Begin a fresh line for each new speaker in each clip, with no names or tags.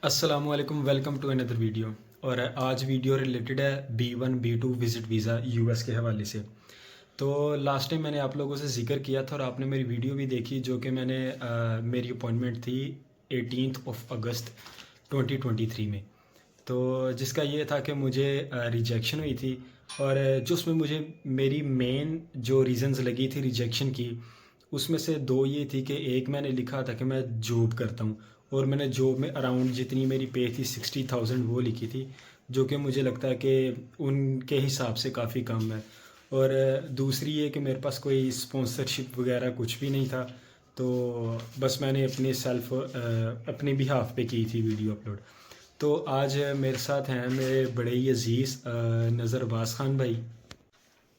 असलकुम, welcome to another video. और आज वीडियो रिलेटेड है B1 B2 visit visa US के हवाले से। तो लास्ट टाइम मैंने आप लोगों से ज़िक्र किया था और आपने मेरी वीडियो भी देखी, जो कि मेरी अपॉइंटमेंट थी 18 अगस्त 2023 में। तो जिसका ये था कि मुझे रिजेक्शन हुई थी। और जो उसमें मुझे मेरी मेन जो रीज़न्स लगी थी रिजेक्शन की, उसमें से दो ये थी कि एक मैंने लिखा था कि मैं जॉब करता हूँ, और मैंने जॉब में अराउंड जितनी मेरी पे थी 60,000 वो लिखी थी, जो कि मुझे लगता है कि उनके हिसाब से काफ़ी कम है। और दूसरी ये कि मेरे पास कोई स्पॉन्सरशिप वगैरह कुछ भी नहीं था। तो बस मैंने अपने बिहाफ पे की थी वीडियो अपलोड। तो आज मेरे साथ हैं मेरे बड़े ही अजीज़ नज़र अब्बास ख़ान भाई।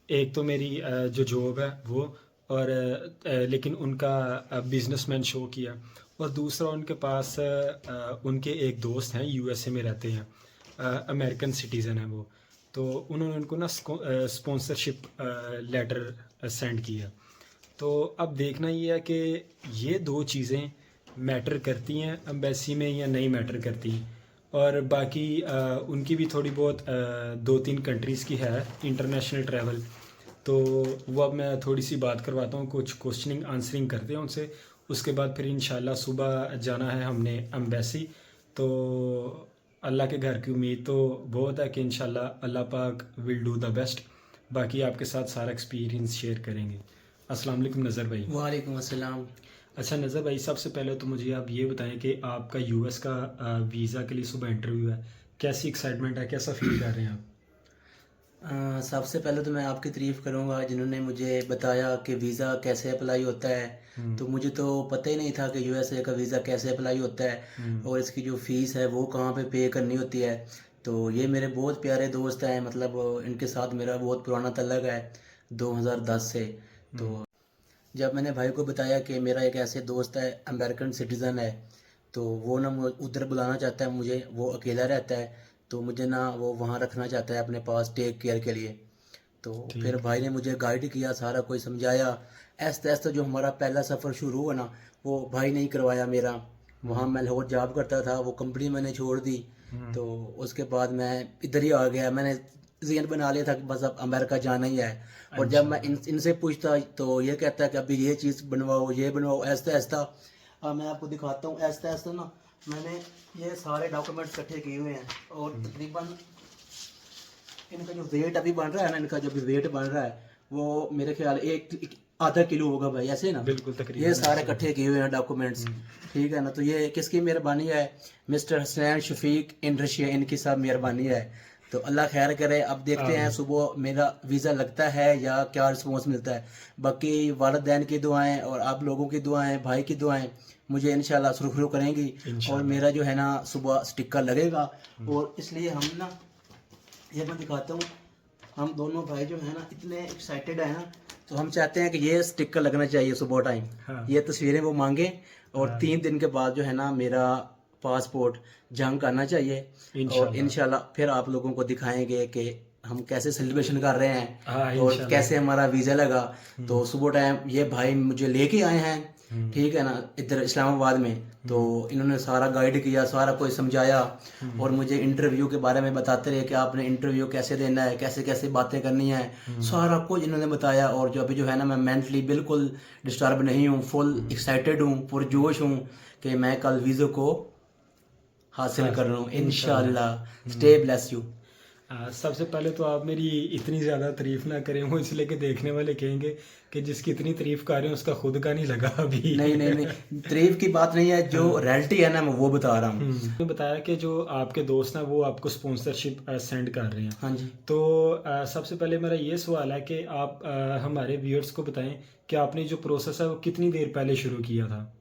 एक तो मेरी जो जॉब है वो, और लेकिन उनका बिजनेसमैन शो किया। और दूसरा उनके पास उनके एक दोस्त हैं, यूएसए में रहते हैं, अमेरिकन सिटीज़न है वो। तो उन्होंने उनको ना स्पॉन्सरशिप लेटर सेंड किया। तो अब देखना ये है कि ये दो चीज़ें मैटर करती हैं एम्बेसी में या नहीं मैटर करती। और बाकी उनकी भी थोड़ी बहुत दो तीन कंट्रीज़ की है इंटरनेशनल ट्रैवल। तो वो अब मैं थोड़ी सी बात करवाता हूँ, कुछ क्वेश्चनिंग आंसरिंग करते हैं उनसे। उसके बाद फिर इंशाल्लाह सुबह जाना है हमने एम्बेसी। तो अल्लाह के घर की उम्मीद तो बहुत है कि इंशाल्लाह अल्लाह पाक विल डू द बेस्ट। बाकी आपके साथ सारा एक्सपीरियंस शेयर करेंगे। अस्सलाम वालेकुम नज़र भाई।
वालेकुम अस्सलाम।
अच्छा नज़र भाई, सबसे पहले तो मुझे आप ये बताएं कि आपका यूएस का वीज़ा के लिए सुबह इंटरव्यू है, कैसी एक्साइटमेंट है, कैसा फील कर रहे हैं आप?
सबसे पहले तो मैं आपकी तारीफ़ करूंगा जिन्होंने मुझे बताया कि वीज़ा कैसे अप्लाई होता है। तो मुझे तो पता ही नहीं था कि यूएसए का वीज़ा कैसे अप्लाई होता है और इसकी जो फ़ीस है वो कहाँ पे करनी होती है। तो ये मेरे बहुत प्यारे दोस्त हैं, मतलब इनके साथ मेरा बहुत पुराना तल्लक़ है 2010 से। तो जब मैंने भाई को बताया कि मेरा एक ऐसे दोस्त है, अमेरिकन सिटीज़न है, तो वो ना उधर बुलाना चाहता है मुझे, वो अकेला रहता है, तो मुझे ना वो वहाँ रखना चाहता है अपने पास टेक केयर के लिए। तो फिर
ठीक।
भाई ने मुझे गाइड किया, सारा कोई समझाया। ऐसा ऐसा जो हमारा पहला सफ़र शुरू हुआ ना, वो भाई ने ही करवाया मेरा। वहाँ मैं लाहौर जॉब करता था, वो कंपनी मैंने छोड़ दी। तो उसके बाद मैं इधर ही आ गया, मैंने ज़हन बना लिया था कि बस अब अमेरिका जाना ही है। और जब मैं इनसे पूछता तो ये कहता है कि अभी ये चीज़ बनवाओ, ये बनवाओ, ऐसा ऐसा। मैं आपको दिखाता हूँ ऐसा ऐसा ना, मैंने ये सारे डॉक्यूमेंट्स इकट्ठे किए हुए हैं। और तकरीबन इनका जो वेट अभी बन रहा है ना, इनका जो भी वेट बन रहा है वो मेरे ख्याल एक आधा किलो होगा भाई, ऐसे ना।
बिल्कुल तकरीबन
ये सारे
ऐसे।
इकट्ठे किए हुए हैं डॉक्यूमेंट्स, ठीक है ना। तो ये किसकी मेहरबानी है? Mister Hasnain Shafiq in Russia, इनकी सब मेहरबानी है। तो अल्लाह खैर करे। अब देखते हैं
आमीन।
सुबह मेरा वीज़ा लगता है या क्या रिस्पॉन्स मिलता है। बाकी वालिदैन की दुआएं और आप लोगों की दुआएं, भाई की दुआएं मुझे इंशाल्लाह सुरखरू करेंगी। और
इंशाल्लाह।
मेरा जो है ना सुबह स्टिकर लगेगा। और इसलिए हम ना, ये मैं दिखाता हूँ, हम दोनों भाई जो है ना इतने एक्साइटेड है ना, तो हम चाहते हैं कि ये स्टिकर लगना चाहिए सुबह टाइम।
हाँ।
ये तस्वीरें वो मांगे और
हाँ
3 दिन के बाद जो है ना मेरा पासपोर्ट जंग आना चाहिए। और
इंशाल्लाह।
इंशाल्लाह फिर आप लोगों को दिखाएंगे कि हम कैसे सेलिब्रेशन कर रहे
हाँ
हैं और
इंशाल्लाह।
कैसे हमारा वीज़ा लगा। तो सुबह टाइम ये भाई मुझे लेके आए हैं, ठीक है ना, इधर इस्लामाबाद में। तो इन्होंने सारा गाइड किया, सारा कोई समझाया और मुझे इंटरव्यू के बारे में बताते रहे कि आपने इंटरव्यू कैसे देना है, कैसे कैसे बातें करनी है, सारा कुछ इन्होंने बताया। और जो अभी जो है ना, मैं मेंटली बिल्कुल डिस्टर्ब नहीं हूँ, फुल एक्साइटेड हूँ, पुरजोश हूँ कि मैं कल वीज़ा को हासिल
हाँ
कर रहा हूँ इंशाल्लाह।
इंशाल्लाह।
Stay bless you.
सबसे पहले तो आप मेरी इतनी ज़्यादा तारीफ़ ना करें, वो इसलिए कि देखने वाले कहेंगे कि जिसकी इतनी तारीफ़ कर रहे हैं उसका खुद का नहीं लगा अभी।
नहीं नहीं नहीं, तारीफ की बात नहीं है, जो रियलिटी है ना मैं वो बता रहा हूँ।
ने बताया कि जो आपके दोस्त हैं वो आपको स्पॉन्सरशिप सेंड कर रहे हैं।
हाँ जी।
तो सबसे पहले मेरा ये सवाल है कि आप हमारे व्यूअर्स को बताएं कि आपने जो प्रोसेस है वो कितनी देर पहले शुरू किया था?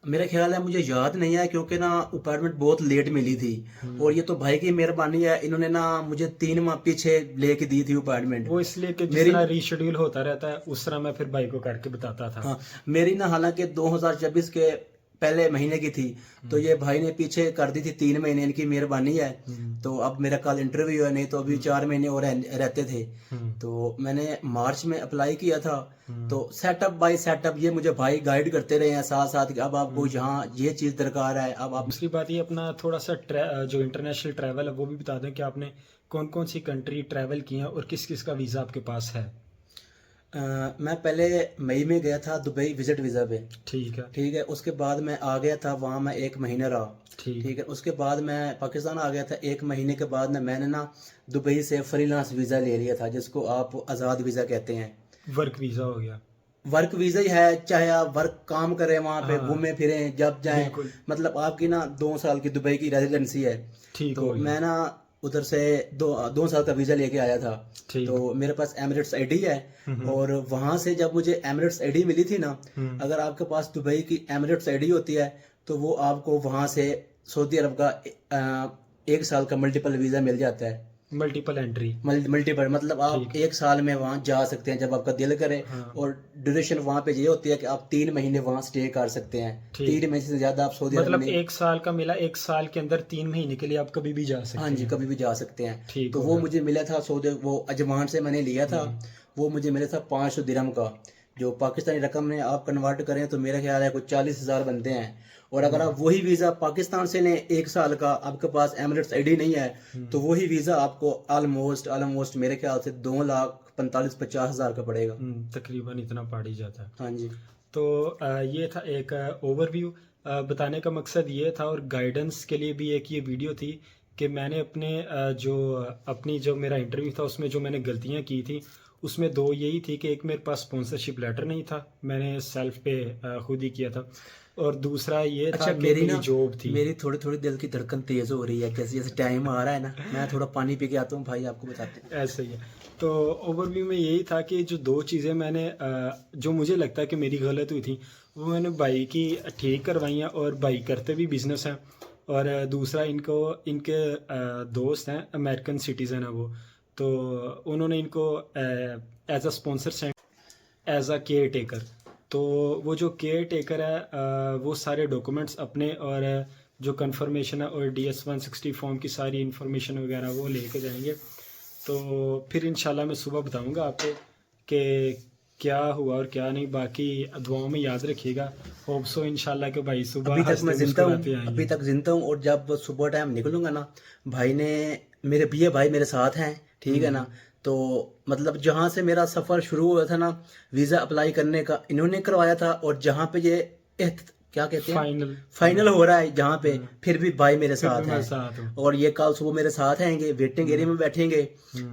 मेरा ख्याल है, मुझे याद नहीं है क्योंकि ना अपॉइंटमेंट बहुत लेट मिली थी। और ये तो भाई की मेहरबानी है, इन्होंने ना मुझे 3 माह पीछे लेके दी थी अपॉइंटमेंट
वो इसलिए कि जिस
मेरी।
तरह रीशेड्यूल होता रहता है उस तरह मैं फिर भाई को करके बताता था।
हाँ, मेरी ना हालांकि 2024 के पहले महीने की थी, तो ये भाई ने पीछे कर दी थी 3 महीने, इनकी मेहरबानी है। तो अब मेरा कल इंटरव्यू है, नहीं तो अभी 4 महीने और रहते थे। तो मैंने मार्च में अप्लाई किया था। तो सेटअप बाय सेटअप ये मुझे भाई गाइड करते रहे हैं साथ साथ कि अब आपको यहाँ ये चीज़ दरकार है, अब आप।
दूसरी बात ये अपना थोड़ा सा जो इंटरनेशनल ट्रैवल है वो भी बता दें कि आपने कौन कौन सी कंट्री ट्रैवल की है और किस किस का वीज़ा आपके पास है।
मैं पहले मई में गया था दुबई विजिट वीज़ा पे।
ठीक है।
ठीक है, उसके बाद मैं आ गया था वहाँ, मैं 1 महीना रहा। ठीक है, उसके बाद मैं पाकिस्तान आ गया था। 1 महीने के बाद मैंने ना दुबई से फ्रीलांस वीज़ा ले लिया था, जिसको आप आज़ाद वीज़ा कहते हैं।
वर्क वीज़ा हो गया।
वर्क वीज़ा ही है, चाहे आप वर्क काम करें वहाँ पे, घूमें फिरें जब जाएं,
बिल्कुल।
मतलब आपकी ना 2 साल की दुबई की रेजिडेंसी है।
ठीक
तो
हो गया।
मैं ना उधर से 2 साल का वीज़ा लेके आया था।
ठीक।
तो मेरे पास एमिरेट्स आईडी है, और वहाँ से जब मुझे एमिरेट्स आईडी मिली थी ना, अगर आपके पास दुबई की एमिरेट्स आईडी होती है तो वो आपको वहाँ से सऊदी अरब का 1 साल का मल्टीपल वीज़ा मिल जाता है।
Multiple entry.
मल्टीपल मतलब आप 1 साल में वहाँ जा सकते हैं जब आपका दिल करे। और ड्यूरेशन वहाँ पे ये होती है कि आप 3 महीने वहाँ स्टे कर सकते हैं। 3 महीने से ज्यादा आप सऊदी अरब
मतलब
में
1 साल का मिला, 1 साल के अंदर 3 महीने के लिए आप कभी भी जा सकते हैं।
हाँ जी, कभी भी जा सकते हैं।
ठीक
तो वो मुझे मिला था सऊदी, वो अजमान से मैंने लिया था। वो मुझे मिला था 500 दिरहम का, जो पाकिस्तानी रकम में आप कन्वर्ट करें तो मेरा ख्याल है कुछ 40,000 बनते हैं। और अगर आप वही वीज़ा पाकिस्तान से लें 1 साल का, आपके पास एमिरेट्स आईडी नहीं है, तो वही वीज़ा आपको ऑलमोस्ट मेरे ख्याल से 2,45,000-50,000 का पड़ेगा।
तकरीबन इतना पड़ ही जाता है।
हाँ जी।
तो ये था एक ओवरव्यू। बताने का मकसद ये था और गाइडेंस के लिए भी एक ये वीडियो थी कि मैंने अपनी जो मेरा इंटरव्यू था उसमें जो मैंने गलतियाँ की थी उसमें 2 यही थी कि एक मेरे पास स्पॉन्सरशिप लेटर नहीं था, मैंने सेल्फ पे खुद ही किया था। और दूसरा ये था कि मेरी जॉब थी।
मेरी थोड़ी थोड़ी दिल की धड़कन तेज हो रही है, जैसे जैसे टाइम आ रहा है ना, मैं थोड़ा पानी पी के आता हूँ भाई, आपको बताते हैं।
ऐसा ही है। तो ओवरव्यू में यही था कि जो 2 चीज़ें मैंने जो मुझे लगता है कि मेरी गलत हुई थी वो मैंने भाई की ठीक करवाई हैं, और भाई करते भी बिजनेस हैं। और दूसरा इनके दोस्त हैं, अमेरिकन सिटीज़न है वो, तो उन्होंने इनको as a sponsor send as a caretaker. तो वो जो केयर टेकर है वो सारे डॉक्यूमेंट्स अपने और जो कंफर्मेशन है और DS 160 फॉर्म की सारी इन्फॉर्मेशन वगैरह वो लेके जाएंगे। तो फिर इंशाल्लाह मैं सुबह बताऊंगा आपको कि क्या हुआ और क्या नहीं। बाकी दुआओं में याद रखिएगा। होप सो इंशाल्लाह कि भाई सुबह
अभी तक मैं जिंदा हूँ, और जब सुबह टाइम निकलूंगा ना, भाई ने मेरे भाई मेरे साथ हैं, ठीक है ना। तो मतलब जहाँ से मेरा सफ़र शुरू हुआ था ना वीज़ा अप्लाई करने का, इन्होंने करवाया था। और जहाँ पे ये क्या कहते हैं फाइनल हो रहा है जहाँ पे, फिर भी भाई मेरे साथ हैं। और ये कल सुबह मेरे साथ आएंगे, वेटिंग एरिया में बैठेंगे।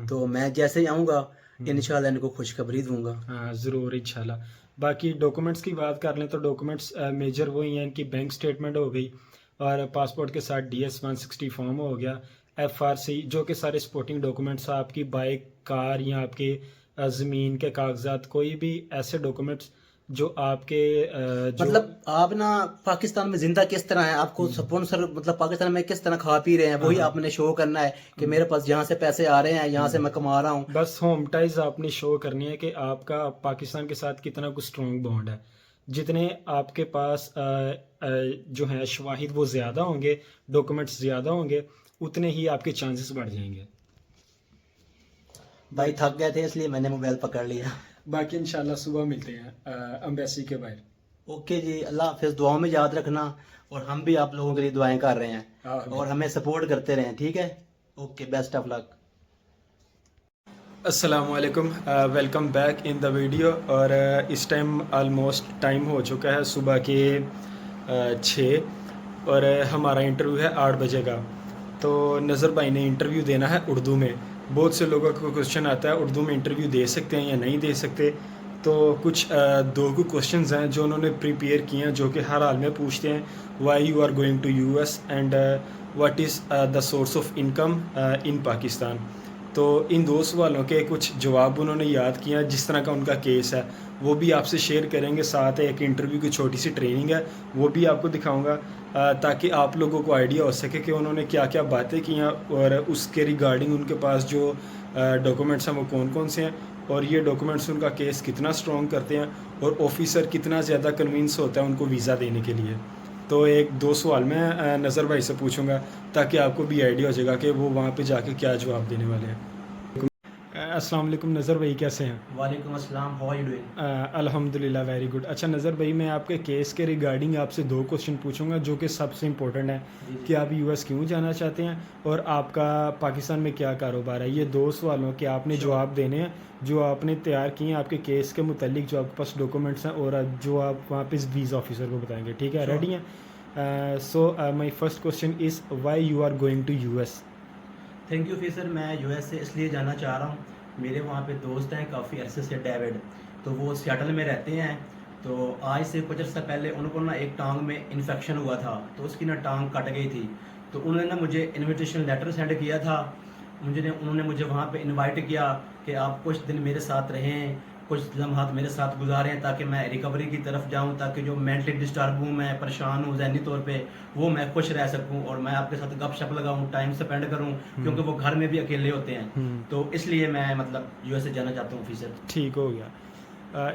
तो मैं जैसे ही आऊँगा इंशाल्लाह इनको खुशखबरी दूंगा।
हाँ ज़रूर इंशाल्लाह। बाकी डॉक्यूमेंट्स की बात कर लें तो डॉक्यूमेंट्स मेजर वही हैं, इनकी बैंक स्टेटमेंट हो गई और पासपोर्ट के साथ DS 160 फॉर्म हो गया, FRC जो कि सारे सपोर्टिंग डॉक्यूमेंट्स, आपकी बाइक, कार या आपके ज़मीन के कागजात, कोई भी ऐसे डॉक्यूमेंट्स जो आपके
मतलब आप ना पाकिस्तान में जिंदा किस तरह है, आपको स्पॉन्सर मतलब पाकिस्तान में किस तरह खा पी रहे हैं, वही आपने शो करना है कि मेरे पास यहाँ से पैसे आ रहे हैं, यहाँ से मैं कमा रहा हूँ।
बस होम टाइज आपने शो करनी है कि आपका पाकिस्तान के साथ कितना कुछ स्ट्रॉन्ग बॉन्ड है। जितने आपके पास जो है शवाहिद वो ज़्यादा होंगे, डॉक्यूमेंट्स ज़्यादा होंगे, उतने ही आपके चांसेस बढ़ जाएंगे।
भाई थक गए थे इसलिए मैंने मोबाइल पकड़ लिया।
बाकी इंशाल्लाह सुबह मिलते हैं एम्बेसी के बाहर।
ओके जी, अल्लाह हाफिज़। दुआओं में याद रखना, और हम भी आप लोगों के लिए दुआएं कर रहे हैं, और हमें सपोर्ट करते रहें, ठीक है। Okay, best of luck.
अस्सलामु अलैकुम, welcome back in the video. और इस टाइम ऑलमोस्ट टाइम हो चुका है सुबह के 6 और हमारा इंटरव्यू है 8 बजे का। तो नज़र भाई ने इंटरव्यू देना है उर्दू में। बहुत से लोगों को क्वेश्चन आता है उर्दू में इंटरव्यू दे सकते हैं या नहीं दे सकते। तो कुछ 2 क्वेश्चंस हैं जो उन्होंने प्रिपेयर किए हैं, जो कि हर हाल में पूछते हैं, why you are going to US and what is the source of income in Pakistan. तो इन 2 सवालों के कुछ जवाब उन्होंने याद किया, जिस तरह का उनका केस है वो भी आपसे शेयर करेंगे। साथ एक इंटरव्यू की छोटी सी ट्रेनिंग है वो भी आपको दिखाऊंगा, ताकि आप लोगों को आइडिया हो सके कि उन्होंने क्या क्या बातें की हैं और उसके रिगार्डिंग उनके पास जो डॉक्यूमेंट्स हैं वो कौन कौन से हैं, और ये डॉक्यूमेंट्स उनका केस कितना स्ट्रॉन्ग करते हैं, और ऑफिसर कितना ज़्यादा कन्विंस होता है उनको वीज़ा देने के लिए। तो एक दो सवाल मैं नज़र भाई से पूछूंगा ताकि आपको भी आइडिया हो जाएगा कि वो वहाँ पे जाके क्या जवाब देने वाले हैं। अस्सलाम वालेकुम नज़र भाई, कैसे हैं?
वालेकुम अस्सलाम, हाउ आर यू डूइंग?
अल्हम्दुलिल्लाह वेरी गुड। अच्छा नज़र भाई, मैं आपके केस के रिगार्डिंग आपसे दो क्वेश्चन पूछूंगा जो कि सबसे इम्पोर्टेंट है कि आप यूएस क्यों जाना चाहते हैं और आपका पाकिस्तान में क्या कारोबार है। ये दो सवालों के आपने जवाब देने हैं जो आपने तैयार किए हैं आपके केस के मुतालिक, जो आपके पास डॉक्यूमेंट्स हैं और जो आप वहाँ पे वीज़ा ऑफिसर को बताएंगे। ठीक है, रेडी हैं? So my first question is why you are going to US?
Thank you officer. मैं यूएस से इसलिए जाना चाह रहा हूँ, मेरे वहाँ पे दोस्त हैं काफ़ी अरसे से, डेविड, तो वो सियाटल में रहते हैं। तो आज से कुछ अर्सा पहले उनको ना एक टांग में इन्फेक्शन हुआ था, तो उसकी ना टांग कट गई थी। तो उन्होंने ना मुझे इनविटेशन लेटर सेंड किया था। उन्होंने मुझे वहाँ पे इनवाइट किया कि आप कुछ दिन मेरे साथ रहें, कुछ लम्हात मेरे साथ गुजारें ताकि मैं रिकवरी की तरफ जाऊं, ताकि जो मेंटली डिस्टर्ब हूँ, मैं परेशान हूँ ज़हनी तौर पे, वो मैं खुश रह सकूं और मैं आपके साथ गपशप लगाऊं, टाइम स्पेंड करूं, क्योंकि वो घर में भी अकेले होते हैं। तो इसलिए मैं मतलब यूएसए जाना चाहता हूँ ऑफिसर।
ठीक हो गया।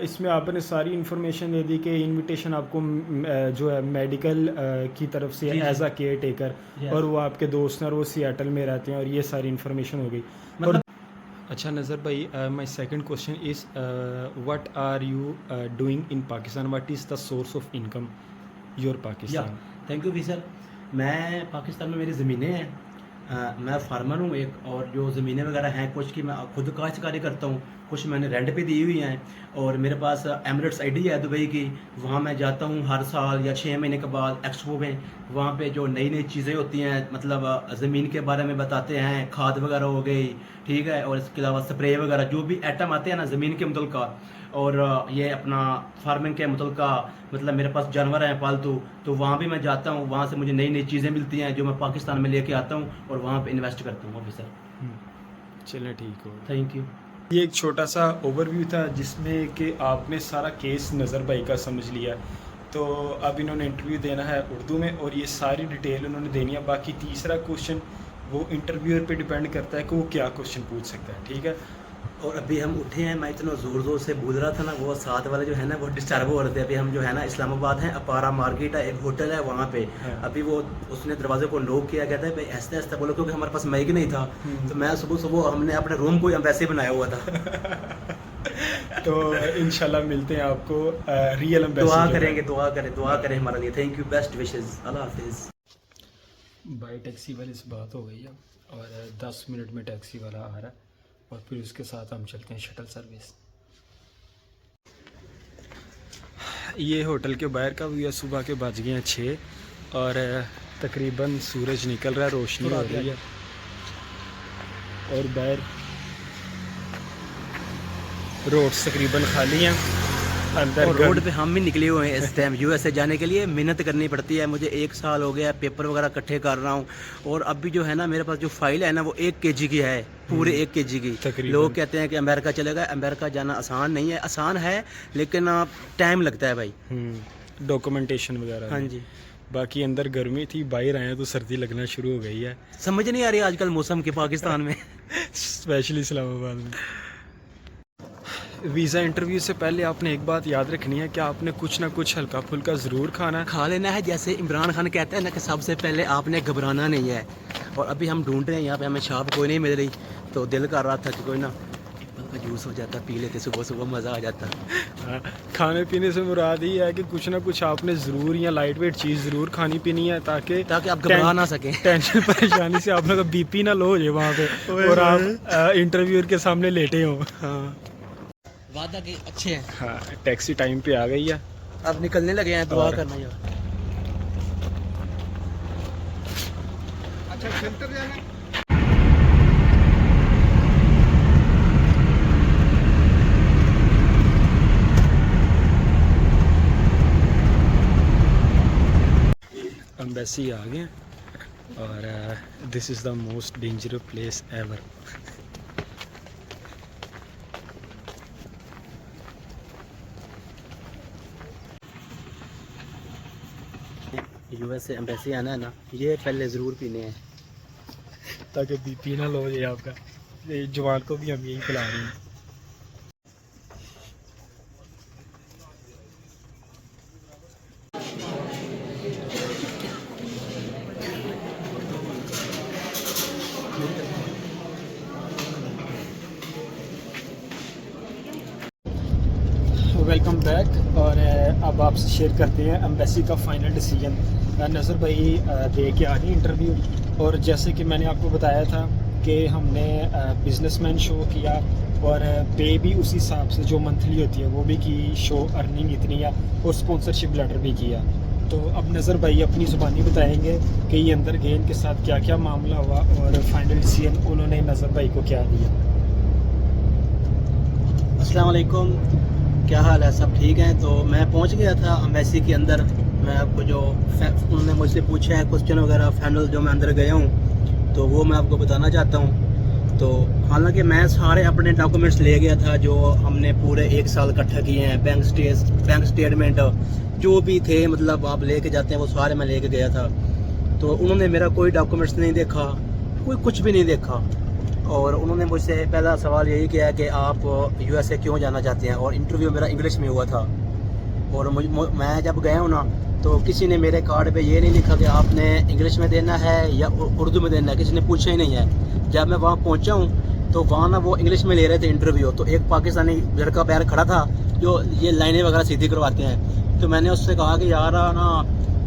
इसमें आपने सारी इन्फॉर्मेशन दे दी कि इनविटेशन आपको जो है मेडिकल की तरफ से
जी,
as a caretaker,
Yes.
और वो आपके दोस्त हैं और वो सियाटल में रहते हैं, और ये सारी इन्फॉर्मेशन हो गई।
मतलब
अच्छा नज़र भाई, my second question is what are you doing in Pakistan, what is the source of income your
या
पाकिस्तान?
Thank you officer. मैं पाकिस्तान में मेरी ज़मीनें हैं, मैं फार्मर हूँ एक, और जो ज़मीनें वगैरह हैं कुछ की मैं खुद काश्तकारी करता हूँ, कुछ मैंने रेंट पे दी हुई हैं, और मेरे पास एमिरेट्स आईडी है दुबई की। वहाँ मैं जाता हूँ हर साल या 6 महीने के बाद एक्सपो में। वहाँ पे जो नई नई चीज़ें होती हैं, मतलब ज़मीन के बारे में बताते हैं, खाद वगैरह हो गई, ठीक है, और इसके अलावा स्प्रे वगैरह जो भी आइटम आते हैं ना ज़मीन के मुतल्लिका, और ये अपना फार्मिंग के मुतल्लिका, मतलब मेरे पास जानवर हैं पालतू, तो वहाँ भी मैं जाता हूँ। वहाँ से मुझे नई नई चीज़ें मिलती हैं जो मैं पाकिस्तान में लेके आता हूँ और वहाँ पे इन्वेस्ट करता हूँ ऑफिसर।
चलें, ठीक हो।
Thank you.
ये एक छोटा सा ओवरव्यू था जिसमें कि आपने सारा केस नज़र भाई का समझ लिया। तो अब इन्होंने इंटरव्यू देना है उर्दू में और ये सारी डिटेल उन्होंने देनी है। बाकी तीसरा क्वेश्चन वो इंटरव्यूअर पे डिपेंड करता है कि वो क्या क्वेश्चन पूछ सकता है। ठीक है,
और अभी हम उठे हैं, मैं इतना ज़ोर ज़ोर से बोल रहा था ना, वो साथ वाले जो है ना वो डिस्टर्ब हो रहे थे। अभी हम जो है ना इस्लामाबाद हैं, अपारा मार्केट है, एक होटल है वहाँ पे।
हाँ।
अभी वो उसने दरवाजे को नॉक किया, कहता है भाई ऐसे ऐसे बोलो, क्योंकि हमारे पास माइक नहीं था। तो मैं सुबह सुबह हमने अपने रूम को वैसे बनाया हुआ था।
तो इंशाल्लाह मिलते हैं आपको रियल
दुआ
एम्बेसडर।
करेंगे, दुआ करें हमारे लिए। थैंक यू, बेस्ट विशेस, अल्लाह हाफिज़।
बाई टैक्सी वाले से बात हो गई है और 10 मिनट में टैक्सी वाला आ रहा है और फिर उसके साथ हम चलते हैं शटल सर्विस। ये होटल के बाहर का व्यू है। सुबह के बज गए हैं 6 और तकरीबन सूरज निकल रहा है, रोशनी हो रही है और बाहर रोड्स तकरीबन खाली हैं। अंदर
और रोड पे हम भी निकले हुए हैं इस टाइम यूएसए जाने के लिए। मेहनत करनी पड़ती है, मुझे 1 साल हो गया पेपर वगैरह इकट्ठे कर रहा हूँ। और अभी जो है ना मेरे पास जो फाइल है ना वो 1 केजी की है, पूरे 1 केजी की।
तकरीबन।
लोग कहते हैं कि अमेरिका चलेगा, अमेरिका जाना आसान नहीं है, आसान है लेकिन टाइम लगता है भाई।
डॉक्यूमेंटेशन वगैरह।
हाँ जी।
बाकी अंदर गर्मी थी, बाहर आए तो सर्दी लगना शुरू हो गई है,
समझ नहीं आ रही आजकल मौसम के पाकिस्तान में।
स्पेशली इस्लामाबाद में। वीज़ा इंटरव्यू से पहले आपने एक बात याद रखनी है कि आपने कुछ ना कुछ हल्का फुल्का ज़रूर खाना है।
खा लेना है, जैसे इमरान खान कहते हैं ना कि सबसे पहले आपने घबराना नहीं है। और अभी हम ढूंढ रहे हैं, यहाँ पे हमें शॉप कोई नहीं मिल रही, तो दिल कर रहा था कि कोई ना एप्पल का जूस हो जाता, पी लेते, सुबह सुबह मज़ा आ जाता।
हाँ, खाने पीने से मुराद ही है कि कुछ ना कुछ आपने ज़रूर या लाइट वेट चीज़ ज़रूर खानी पीनी है ताकि
आप घबरा ना सकें।
टेंशन परेशानी से आप लोग का बीपी ना लो हो जाए वहाँ पे और आप इंटरव्यूअर के सामने लेटे हो। हाँ
वादा के अच्छे हैं।
हाँ, टैक्सी टाइम पे आ गई है।
अब निकलने लगे हैं, दुआ करना यार। अच्छा सेंटर जाना।
एम्बेसी आ गए और this is the most dangerous place ever.
USA embassy आना है ना, ये पहले ज़रूर पीने हैं
ताकि बीपी ना लो हो जाए आपका। ये जवान को भी हम यही पिला रहे हैं। Welcome back. और अब आपसे शेयर करते हैं एम्बेसी का फाइनल डिसीजन। नज़र भाई दे के आ गए इंटरव्यू, और जैसे कि मैंने आपको बताया था कि हमने बिजनेसमैन शो किया और पे भी उसी हिसाब से जो मंथली होती है वो भी की, शो अर्निंग इतनी है, और स्पॉन्सरशिप लेटर भी किया। तो अब नज़र भाई अपनी ज़ुबानी बताएंगे कि ये अंदर गए, इनके साथ क्या क्या मामला हुआ और फाइनल डिसीजन उन्होंने नज़र भाई को क्या दिया।
अस्सलाम वालेकुम, क्या हाल है? सब ठीक हैं? तो मैं पहुंच गया था एम्बेसी के अंदर। मैं आपको जो उन्होंने मुझसे पूछा है क्वेश्चन वगैरह, फाइनल जो मैं अंदर गया हूँ तो वो मैं आपको बताना चाहता हूँ। तो हालांकि मैं सारे अपने डॉक्यूमेंट्स ले गया था जो हमने पूरे 1 साल इकट्ठा किए हैं, बैंक स्टेटमेंट जो भी थे, मतलब आप लेके जाते हैं वो सारे मैं लेके गया था। तो उन्होंने मेरा कोई डॉक्यूमेंट्स नहीं देखा, कोई कुछ भी नहीं देखा, और उन्होंने मुझसे पहला सवाल यही किया कि आप USA क्यों जाना चाहते हैं। और इंटरव्यू मेरा इंग्लिश में हुआ था, और मैं जब गया हूँ ना तो किसी ने मेरे कार्ड पे ये नहीं लिखा कि आपने इंग्लिश में देना है या उर्दू में देना है, किसी ने पूछा ही नहीं है। जब मैं वहाँ पहुँचा हूँ तो वहाँ ना वो इंग्लिश में ले रहे थे इंटरव्यू, तो एक पाकिस्तानी लड़का पैर खड़ा था जो ये लाइनें वगैरह सीधी करवाते हैं। तो मैंने उससे कहा कि यार ना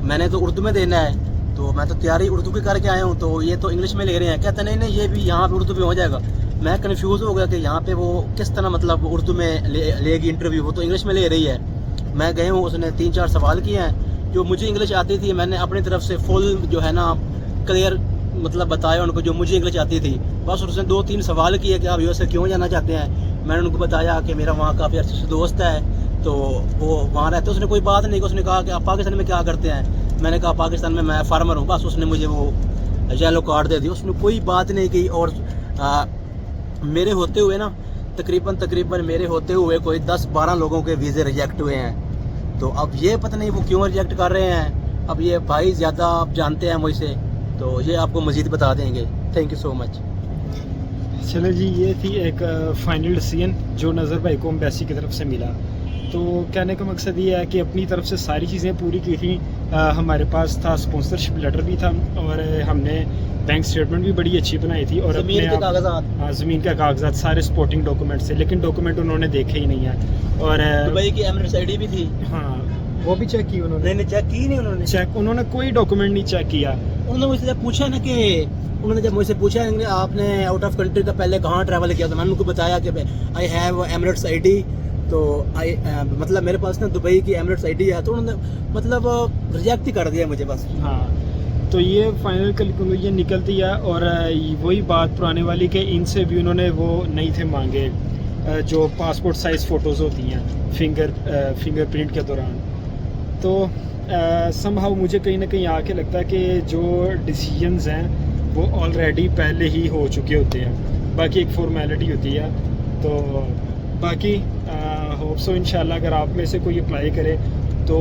मैंने तो उर्दू में देना है, तो मैं तो तैयारी उर्दू की करके आया हूँ, तो ये तो इंग्लिश में ले रहे हैं। कहते नहीं ये भी यहाँ पे उर्दू में हो जाएगा। मैं कन्फ्यूज़ हो गया कि यहाँ पे वो किस तरह मतलब उर्दू में लेगी इंटरव्यू, वो तो इंग्लिश में ले रही है। मैं गया हूँ, उसने 3-4 सवाल किए हैं जो मुझे इंग्लिश आती थी, मैंने अपनी तरफ से फुल जो है ना क्लियर मतलब बताया उनको जो मुझे इंग्लिश आती थी। बस उसने 2-3 सवाल किए कि आप USA क्यों जाना चाहते हैं। मैंने उनको बताया कि मेरा वहाँ काफ़ी अच्छे से दोस्त है, तो वो वहाँ रहते। उसने कोई बात नहीं, उसने कहा कि आप पाकिस्तान में क्या करते हैं। मैंने कहा पाकिस्तान में मैं फार्मर हूँ। बस उसने मुझे वो येलो कार्ड दे दिया, उसने कोई बात नहीं की। और मेरे होते हुए ना तकरीबन मेरे होते हुए कोई 10-12 लोगों के वीज़े रिजेक्ट हुए हैं। तो अब ये पता नहीं वो क्यों रिजेक्ट कर रहे हैं। अब ये भाई ज़्यादा आप जानते हैं मुझसे, तो ये आपको मज़ीद बता देंगे। Thank you so much.
चलो जी, ये थी एक फाइनल डिसीजन जो नज़र भाई को एम्बेसी की तरफ से मिला। तो कहने का मकसद ये है कि अपनी तरफ से सारी चीज़ें पूरी की थी। हमारे पास था स्पॉन्सरशिप लेटर भी था, और हमने बैंक स्टेटमेंट भी बड़ी अच्छी बनाई थी, और
ज़मीन के कागजात,
हाँ ज़मीन के कागजात सारे सपोर्टिंग डॉक्यूमेंट से, लेकिन डॉक्यूमेंट उन्होंने देखे ही नहीं है। और
दुबई की एमिरेट्स ID भी थी,
हाँ वो भी चेक की उन्होंने?
नहीं चेक की नहीं उन्होंने।
उन्होंने कोई डॉक्यूमेंट नहीं चेक किया।
उन्होंने मुझसे जब पूछा ना कि उन्होंने जब मुझसे पूछा कि आपने आउट ऑफ कंट्री का पहले कहाँ ट्रैवल किया, तो मैंने उनको बताया कि आई हैव एमिरेट्स ID। तो मतलब मेरे पास ना दुबई की एमिरेट्स ID है, तो उन्होंने मतलब रिजेक्ट ही कर दिया मुझे बस।
हाँ, तो ये फाइनल कंक्लूजन निकलती है। और वही बात पुराने वाली कि इनसे भी उन्होंने वो नहीं थे मांगे जो पासपोर्ट साइज़ फ़ोटोज़ होती हैं फिंगरप्रिंट के दौरान। तो समहाउ मुझे कहीं ना कहीं आके लगता है कि जो डिसीजंस हैं वो ऑलरेडी पहले ही हो चुके होते हैं, बाकी एक फॉर्मेलिटी होती है। तो बाकी होप सो इंशाल्लाह अगर आप में से कोई अप्लाई करे तो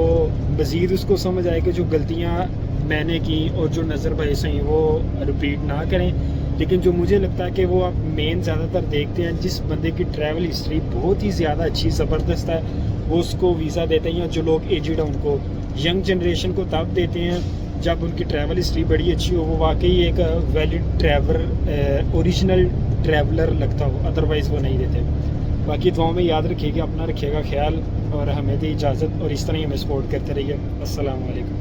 मज़ीद उसको समझ आए कि जो गलतियाँ मैंने की और जो नज़र भाई से वो रिपीट ना करें। लेकिन जो मुझे लगता है कि वो आप मेन ज़्यादातर देखते हैं, जिस बंदे की ट्रैवल हिस्ट्री बहुत ही ज़्यादा अच्छी ज़बरदस्त है वो उसको वीज़ा देते हैं, या जो लोग एजिड हैं उनको, यंग जनरेशन को तब देते हैं जब उनकी ट्रैवल हिस्ट्री बड़ी अच्छी हो, वो वाकई एक वैलिड ट्रैवलर, ओरिजिनल ट्रैवलर लगता हो, अदरवाइज़ वो नहीं देते। बाकी दुआओं में याद रखिएगा, अपना रखिएगा ख्याल, और हमें दी इजाज़त, और इस तरह ही हमें सपोर्ट करते रहिए। अस्सलाम वालेकुम।